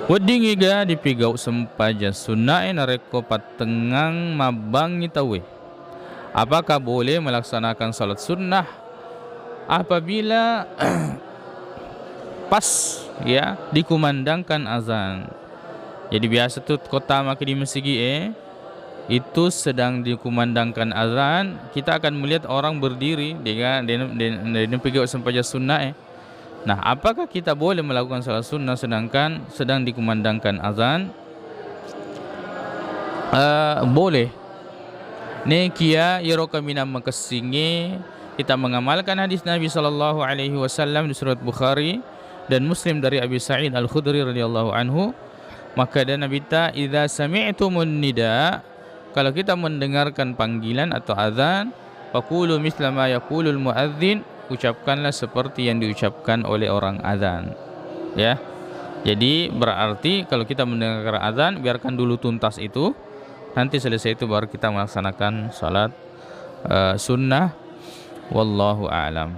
Wedingi ga dipigau sempaja sunnah nareko patengang mabang tawe. Apakah boleh melaksanakan salat sunnah apabila pas ya dikumandangkan azan? Jadi biasa tuh kota maka di masjid itu sedang dikumandangkan azan, kita akan melihat orang berdiri dengan pigau sempaja sunnah. Nah, apakah kita boleh melakukan salat sunnah sedangkan sedang dikumandangkan azan? Boleh. Nekia yaroka minam makasingi, kita mengamalkan hadis Nabi sallallahu alaihi wasallam di surat Bukhari dan Muslim dari Abi Sa'id Al-Khudri radhiyallahu anhu. Maka dan Nabi ta idza sami'tumun nida, kalau kita mendengarkan panggilan atau azan, faqulu misla ma yaqulul muadzin, ucapkanlah seperti yang diucapkan oleh orang azan. Ya. Jadi berarti kalau kita mendengar azan, biarkan dulu tuntas itu. Nanti selesai itu baru kita melaksanakan salat sunnah. Wallahu a'lam.